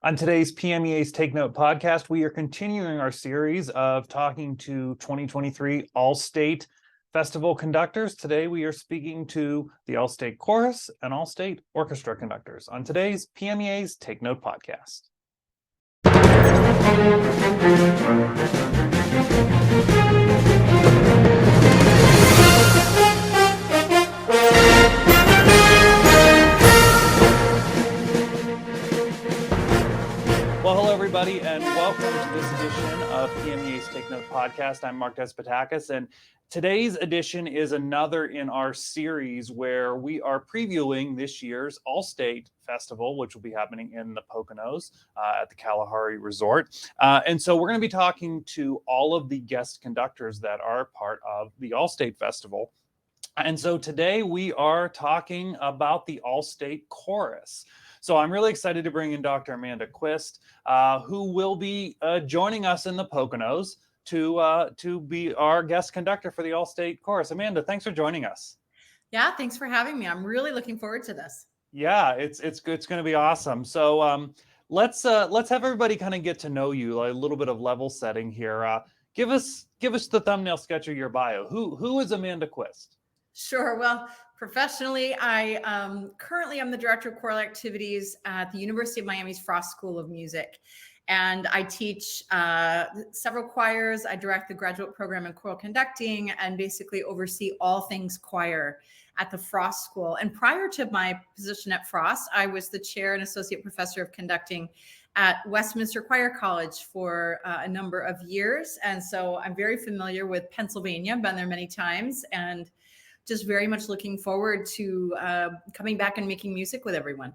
On today's PMEA's Take Note podcast, we are continuing our series of talking to 2023 All-State Festival conductors. Today, we are speaking to the All-State Chorus and All-State Orchestra Conductors on today's PMEA's Take Note podcast. Well, hello, everybody, and welcome to this edition of PMEA's Take Note podcast. I'm Mark Despotakis, and today's edition is another in our series where we are previewing this year's All-State Festival, which will be happening in the Poconos at the Kalahari Resort. And so we're going to be talking to all of the guest conductors that are part of the All-State Festival. And so today we are talking about the All-State Chorus. So I'm really excited to bring in Dr. Amanda Quist, who will be joining us in the Poconos to be our guest conductor for the All-State Chorus. Amanda, thanks for joining us. Yeah, thanks for having me. I'm really looking forward to this. Yeah, it's going to be awesome. So let's have everybody kind of get to know you, a little bit of level setting here. Give us the thumbnail sketch of your bio. Who is Amanda Quist? Sure. Well, professionally, I currently I'm the director of choral activities at the University of Miami's Frost School of Music. And I teach several choirs. I direct the graduate program in choral conducting and basically oversee all things choir at the Frost School. And prior to my position at Frost, I was the chair and associate professor of conducting at Westminster Choir College for a number of years. And so I'm very familiar with Pennsylvania, been there many times, and just very much looking forward to coming back and making music with everyone.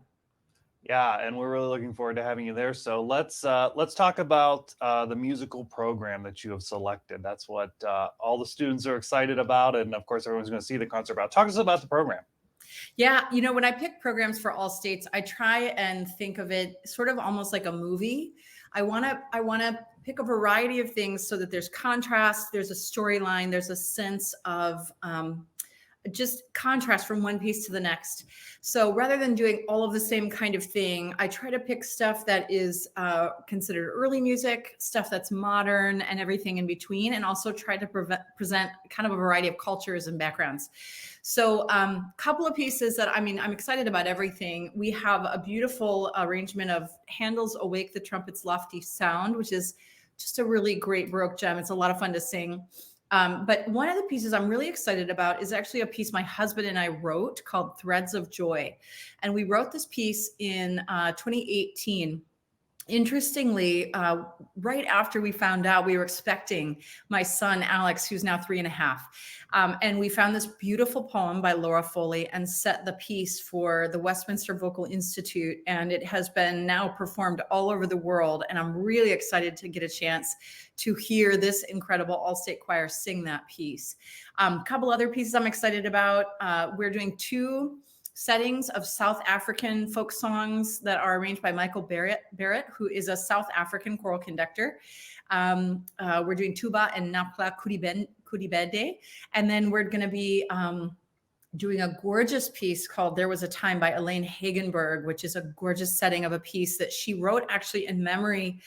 Yeah, and we're really looking forward to having you there. So let's talk about the musical program that you have selected. That's what all the students are excited about, and of course, everyone's going to see the concert about. Talk to us about the program. Yeah, when I pick programs for all states, I try and think of it sort of almost like a movie. I want to pick a variety of things so that there's contrast, there's a storyline, there's a sense of just contrast from one piece to the next. So rather than doing all of the same kind of thing, I try to pick stuff that is considered early music, stuff that's modern, and everything in between, and also try to present kind of a variety of cultures and backgrounds. So a couple of pieces that, I'm excited about everything. We have a beautiful arrangement of Handel's Awake the Trumpet's Lofty Sound, which is just a really great Baroque gem. It's a lot of fun to sing. But one of the pieces I'm really excited about is actually a piece my husband and I wrote called Threads of Joy. And we wrote this piece in 2018. Interestingly, right after we found out we were expecting my son, Alex, who's now 3.5. And we found this beautiful poem by Laura Foley and set the piece for the Westminster Vocal Institute. And it has been now performed all over the world. And I'm really excited to get a chance to hear this incredible all-state choir sing that piece. A couple other pieces I'm excited about. We're doing 2 settings of South African folk songs that are arranged by Michael Barrett, who is a South African choral conductor. We're doing tuba and Napla Kudibede. And then we're going to be doing a gorgeous piece called There Was a Time by Elaine Hagenberg, which is a gorgeous setting of a piece that she wrote actually in memory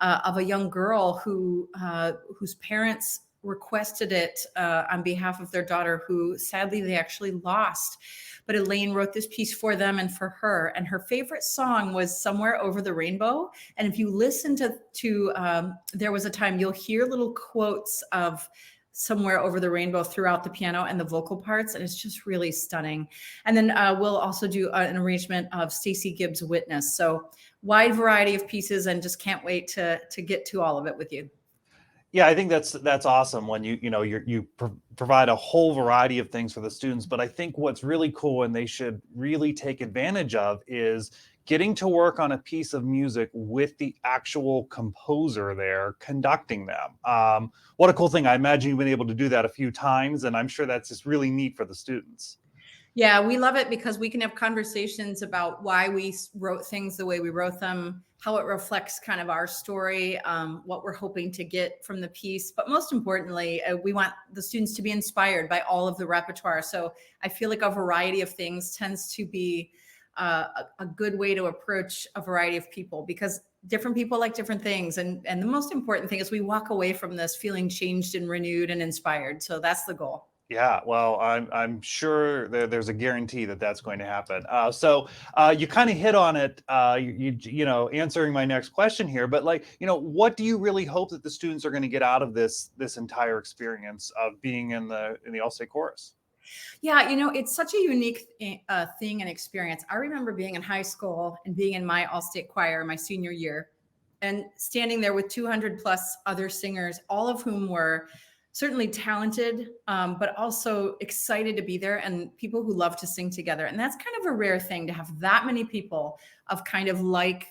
of a young girl whose parents requested it on behalf of their daughter, who sadly they actually lost. But Elaine wrote this piece for them and for her. And her favorite song was Somewhere Over the Rainbow. And if you listen to There Was a Time, you'll hear little quotes of Somewhere Over the Rainbow throughout the piano and the vocal parts. And it's just really stunning. And then we'll also do an arrangement of Stacey Gibbs' Witness. So wide variety of pieces, and just can't wait to get to all of it with you. Yeah, I think that's awesome when you provide a whole variety of things for the students. But I think what's really cool and they should really take advantage of is getting to work on a piece of music with the actual composer there conducting them. What a cool thing. I imagine you've been able to do that a few times, and I'm sure that's just really neat for the students. Yeah, we love it because we can have conversations about why we wrote things the way we wrote them, how it reflects kind of our story, what we're hoping to get from the piece. But most importantly, we want the students to be inspired by all of the repertoire. So I feel like a variety of things tends to be a good way to approach a variety of people, because different people like different things. And the most important thing is we walk away from this feeling changed and renewed and inspired. So that's the goal. Yeah, well, I'm sure there's a guarantee that that's going to happen. So you kind of hit on it, you know, answering my next question here. But like, you know, what do you really hope that the students are going to get out of this entire experience of being in the All-State Chorus? Yeah, you know, it's such a unique thing and experience. I remember being in high school and being in my all-state choir my senior year, and standing there with 200 plus other singers, all of whom were certainly talented, but also excited to be there, and people who love to sing together. And that's kind of a rare thing, to have that many people of kind of like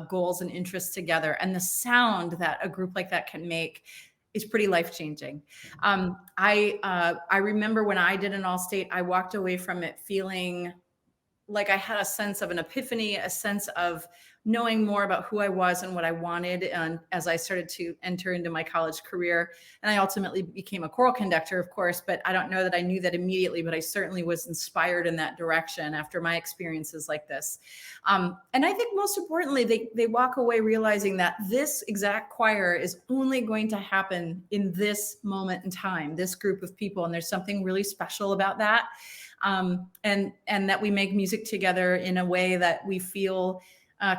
goals and interests together. And the sound that a group like that can make is pretty life-changing. I remember when I did an all-state, I walked away from it feeling like I had a sense of an epiphany, a sense of knowing more about who I was and what I wanted. And as I started to enter into my college career, and I ultimately became a choral conductor, of course, but I don't know that I knew that immediately, but I certainly was inspired in that direction after my experiences like this. And I think most importantly, they walk away realizing that this exact choir is only going to happen in this moment in time, this group of people. And there's something really special about that. And that we make music together in a way that we feel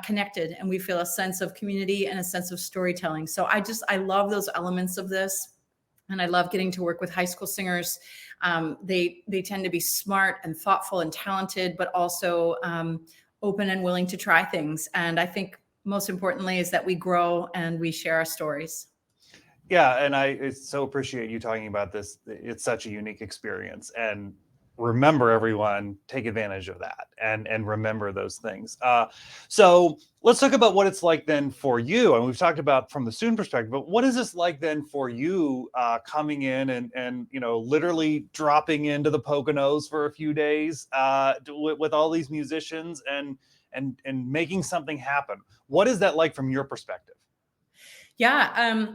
connected, and we feel a sense of community and a sense of storytelling. So I love those elements of this. And I love getting to work with high school singers. They tend to be smart and thoughtful and talented, but also open and willing to try things. And I think most importantly is that we grow and we share our stories. Yeah, and I so appreciate you talking about this. It's such a unique experience, and remember, everyone, take advantage of that and remember those things. So let's talk about what it's like then for you. And we've talked about from the student perspective, but what is this like then for you, coming in and you know, literally dropping into the Poconos for a few days with all these musicians and making something happen? What is that like from your perspective? Yeah,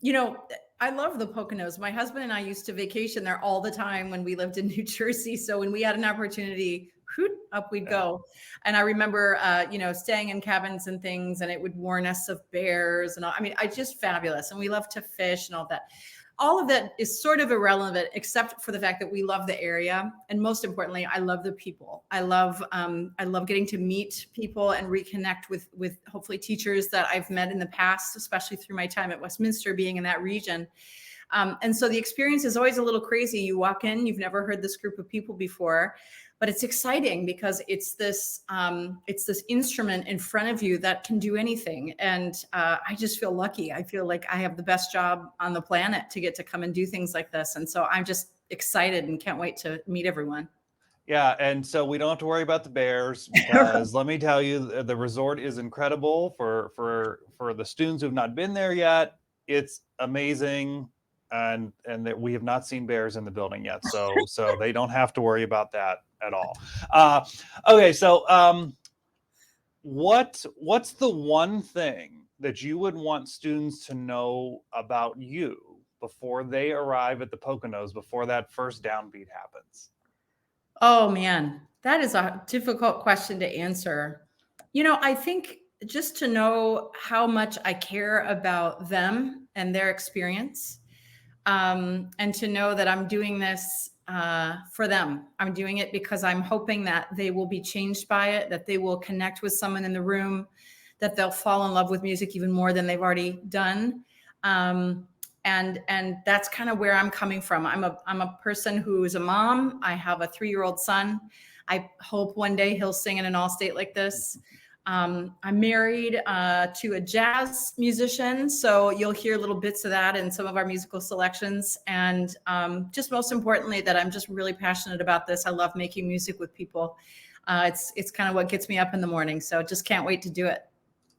you know, I love the Poconos. My husband and I used to vacation there all the time when we lived in New Jersey. So when we had an opportunity, up we'd go. And I remember, you know, staying in cabins and things, and it would warn us of bears and all. I mean, just fabulous. And we love to fish and all that. All of that is sort of irrelevant, except for the fact that we love the area. And most importantly, I love the people. I love getting to meet people and reconnect with hopefully teachers that I've met in the past, especially through my time at Westminster, being in that region. And so the experience is always a little crazy. You walk in, you've never heard this group of people before, but it's exciting because it's this instrument in front of you that can do anything. And I just feel lucky. I feel like I have the best job on the planet to get to come and do things like this. And so I'm just excited and can't wait to meet everyone. Yeah, and so we don't have to worry about the bears, because let me tell you, the resort is incredible for the students who've not been there yet. It's amazing. And that we have not seen bears in the building yet, so they don't have to worry about that at all. Okay, so what's the one thing that you would want students to know about you before they arrive at the Poconos, before that first downbeat happens? Oh man, that is a difficult question to answer. You know, I think just to know how much I care about them and their experience. And to know that I'm doing this for them. I'm doing it because I'm hoping that they will be changed by it, that they will connect with someone in the room, that they'll fall in love with music even more than they've already done. And that's kind of where I'm coming from. I'm a person who is a mom. I have a 3-year-old son. I hope one day he'll sing in an all-state like this. I'm married to a jazz musician, so you'll hear little bits of that in some of our musical selections. And just most importantly, that I'm just really passionate about this. I love making music with people. It's kind of what gets me up in the morning. So just can't wait to do it.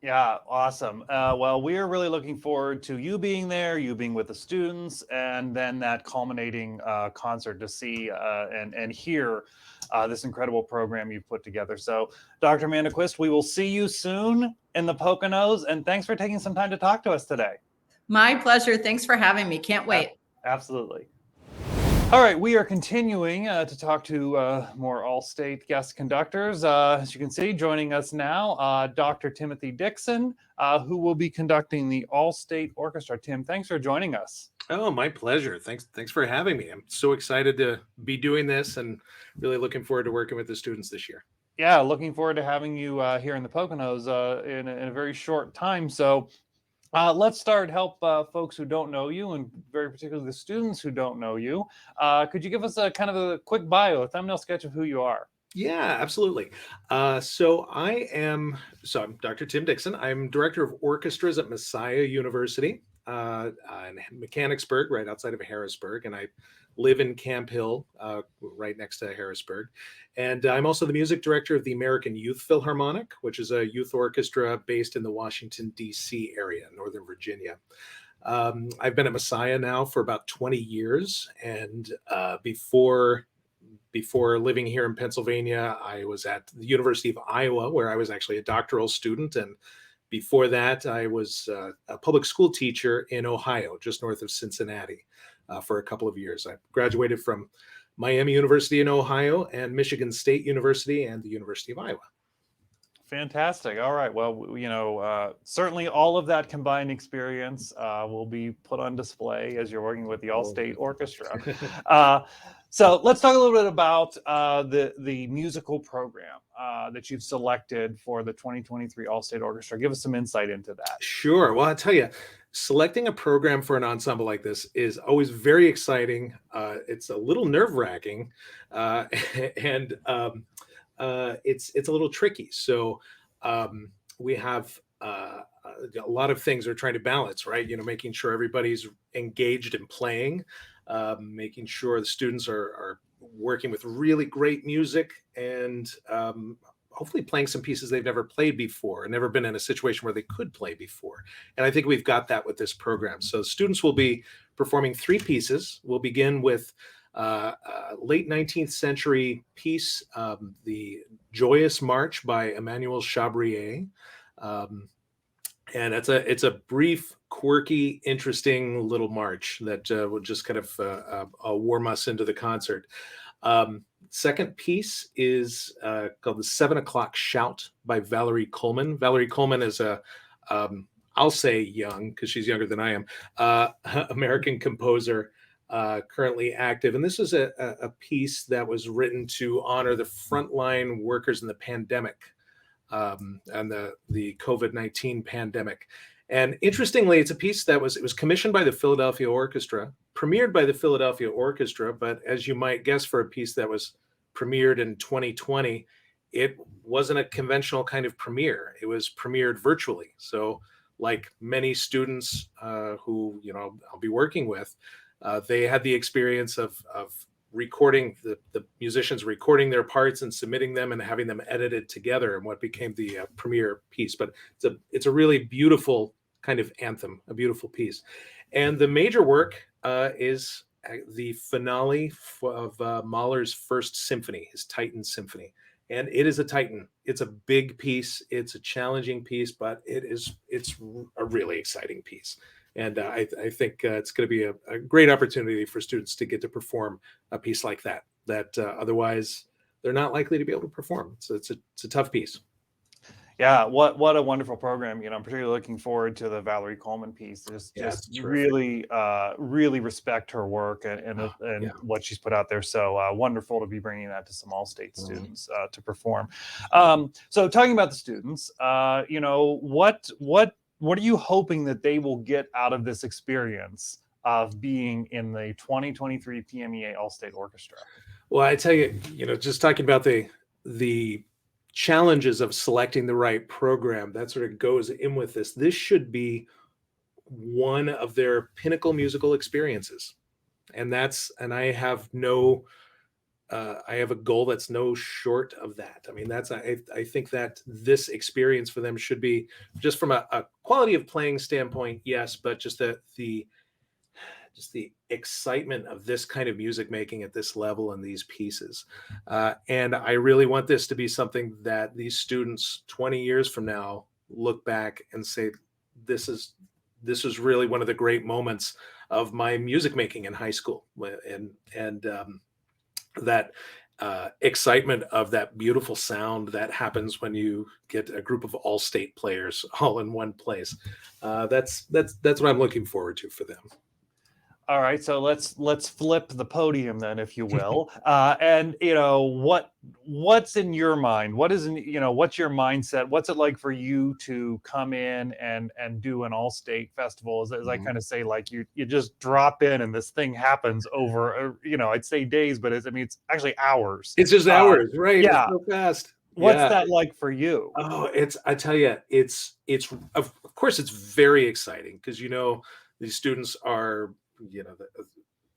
Yeah, awesome. Well, we are really looking forward to you being there, you being with the students, and then that culminating concert to see and hear this incredible program you've put together. So, Dr. Amanda Quist, we will see you soon in the Poconos, and thanks for taking some time to talk to us today. My pleasure. Thanks for having me. Can't wait. Absolutely. All right, we are continuing to talk to more All-State guest conductors. As you can see, joining us now, Dr. Timothy Dixon, who will be conducting the All-State Orchestra. Tim, thanks for joining us. Oh, my pleasure. Thanks for having me. I'm so excited to be doing this and really looking forward to working with the students this year. Yeah, looking forward to having you here in the Poconos in a very short time. So let's start. Help folks who don't know you, and very particularly the students who don't know you. Could you give us a kind of a quick bio, a thumbnail sketch of who you are? Yeah, absolutely. I'm Dr. Tim Dixon. I'm director of orchestras at Messiah University in Mechanicsburg, right outside of Harrisburg, and I live in Camp Hill, right next to Harrisburg. And I'm also the music director of the American Youth Philharmonic, which is a youth orchestra based in the Washington, D.C. area, Northern Virginia. I've been at Messiah now for about 20 years, and before living here in Pennsylvania, I was at the University of Iowa, where I was actually a doctoral student. And before that, I was a public school teacher in Ohio, just north of Cincinnati, for a couple of years. I graduated from Miami University in Ohio and Michigan State University and the University of Iowa. Fantastic. All right. Well, certainly all of that combined experience will be put on display as you're working with the All-State Orchestra. So let's talk a little bit about the musical program that you've selected for the 2023 All-State Orchestra. Give us some insight into that. Sure. Well, I'll tell you, selecting a program for an ensemble like this is always very exciting. It's a little nerve-wracking, and it's a little tricky. So we have a lot of things we're trying to balance, right? Making sure everybody's engaged in playing, making sure the students are working with really great music, and hopefully playing some pieces they've never played before and never been in a situation where they could play before. And I think we've got that with this program. So students will be performing 3 pieces. We'll begin with late 19th century piece, the Joyous March by Emmanuel Chabrier. And it's a brief, quirky, interesting little march that will just kind of warm us into the concert. Second piece is called the 7 O'Clock Shout by Valerie Coleman. Valerie Coleman is I'll say young, because she's younger than I am, American composer, currently active. And this is a piece that was written to honor the frontline workers in the pandemic, and the COVID-19 pandemic. And interestingly, it's a piece that was commissioned by the Philadelphia Orchestra, premiered by the Philadelphia Orchestra, but as you might guess, for a piece that was premiered in 2020, it wasn't a conventional kind of premiere. It was premiered virtually. So like many students who I'll be working with, they had the experience of recording the musicians recording their parts and submitting them and having them edited together in what became the premiere piece. But it's a really beautiful kind of anthem, a beautiful piece. And the major work is the finale of Mahler's First Symphony, his Titan Symphony. And it is a Titan. It's a big piece. It's a challenging piece, but it's a really exciting piece. And I think it's going to be a great opportunity for students to get to perform a piece like that otherwise they're not likely to be able to perform. So it's a tough piece. Yeah, what a wonderful program. I'm particularly looking forward to the Valerie Coleman piece. Just really respect her work and what she's put out there. So wonderful to be bringing that to some All-State students to perform. So talking about the students, what are you hoping that they will get out of this experience of being in the 2023 PMEA All-State Orchestra? Well, I tell you, just talking about the challenges of selecting the right program, that sort of goes in with this. This should be one of their pinnacle musical experiences. And I have a goal that's no short of that. I mean, I think that this experience for them should be, just from a quality of playing standpoint, yes, but just the excitement of this kind of music making at this level and these pieces. And I really want this to be something that these students 20 years from now look back and say, this is this was really one of the great moments of my music making in high school, and that excitement of that beautiful sound that happens when you get a group of all-state players all in one place. That's what I'm looking forward to for them. All right, so let's flip the podium then, if you will. And what's in your mind? What's your mindset? What's it like for you to come in and do an all-state festival? As I kind of say, like you just drop in and this thing happens over, I'd say days, but it's actually hours. It's just hours, right? Yeah. It's so fast. What's that like for you? Oh, I tell you, it's of course it's very exciting because these students are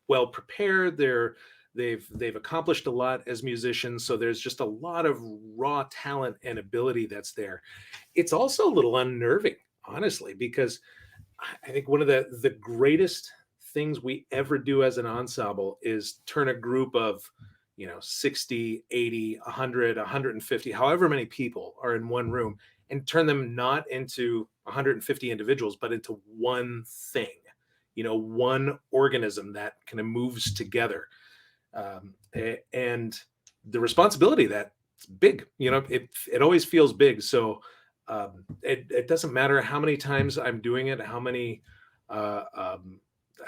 well prepared. They've accomplished a lot as musicians, so there's just a lot of raw talent and ability that's there. It's also a little unnerving, honestly, because I think one of the greatest things we ever do as an ensemble is turn a group of 60, 80, 100, 150, however many people are in one room, and turn them not into 150 individuals, but into one thing, one organism that kind of moves together. And the responsibility that's big, it always feels big. So it doesn't matter how many times I'm doing it, how many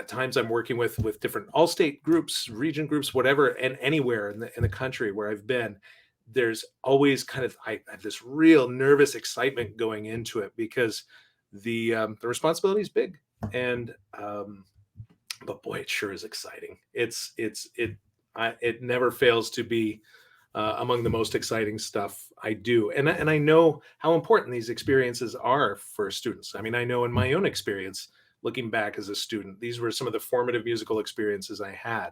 times I'm working with different all-state groups, region groups, whatever, and anywhere in the country where I've been, there's always I have this real nervous excitement going into it because the responsibility is big. And but boy, it sure is exciting. It never fails to be among the most exciting stuff I do. And I know how important these experiences are for students. I mean, I know in my own experience, looking back as a student, these were some of the formative musical experiences I had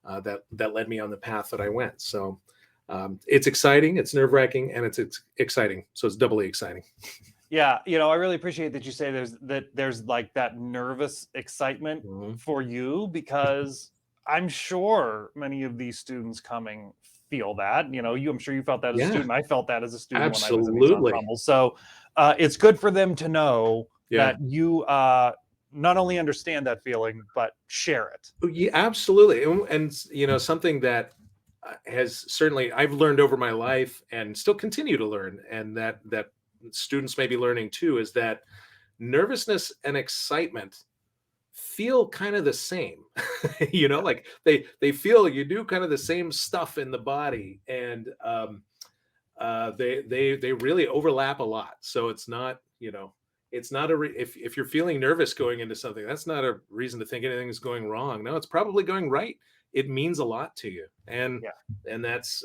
that led me on the path that I went. So it's exciting, it's nerve-wracking, and it's exciting. So it's doubly exciting. Yeah, I really appreciate that you say there's like that nervous excitement for you, because I'm sure many of these students coming feel that. I'm sure you felt that as a student. I felt that as a student. Absolutely. When I was in these ensembles. So it's good for them to know that you not only understand that feeling, but share it. Yeah, absolutely. And something that has certainly I've learned over my life and still continue to learn, and that students may be learning too, is that nervousness and excitement feel kind of the same. Like they feel you do kind of the same stuff in the body, and they really overlap a lot. So it's not it's not if you're feeling nervous going into something, that's not a reason to think anything is going wrong. No, it's probably going right. It means a lot to you, and that's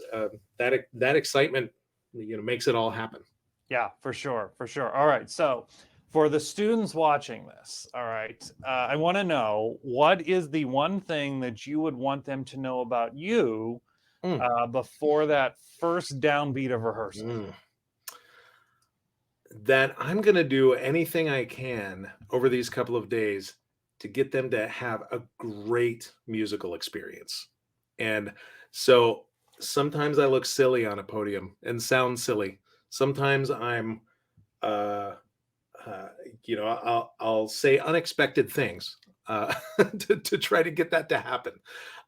that excitement makes it all happen. Yeah, for sure. All right. So for the students watching this, all right, I want to know, what is the one thing that you would want them to know about you before that first downbeat of rehearsal? That I'm going to do anything I can over these couple of days to get them to have a great musical experience. And so sometimes I look silly on a podium and sound silly. Sometimes I'm, I'll say unexpected things to try to get that to happen.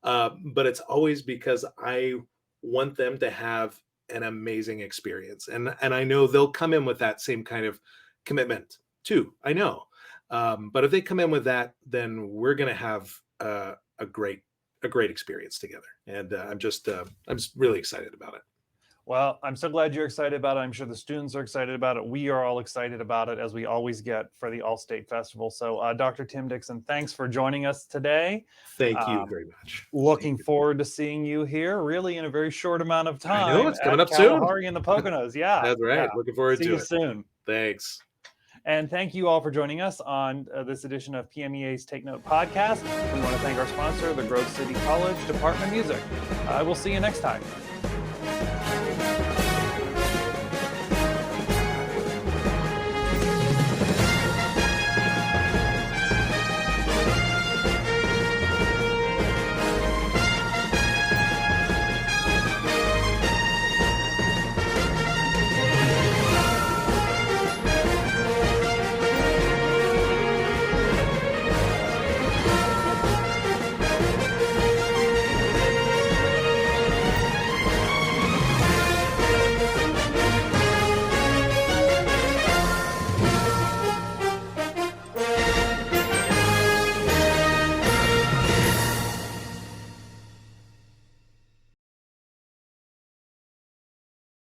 But it's always because I want them to have an amazing experience. And I know they'll come in with that same kind of commitment too. I know. But if they come in with that, then we're going to have a great experience together. And I'm just really excited about it. Well, I'm so glad you're excited about it. I'm sure the students are excited about it. We are all excited about it, as we always get for the All-State Festival. So Dr. Tim Dixon, thanks for joining us today. Thank you very much. Looking forward to seeing you here really in a very short amount of time. I know, it's coming up soon. Kalahari and the Poconos. Yeah. That's right. Yeah. Looking forward to it. See you soon. Thanks. And thank you all for joining us on this edition of PMEA's Take Note podcast. We want to thank our sponsor, the Grove City College Department of Music. We'll see you next time.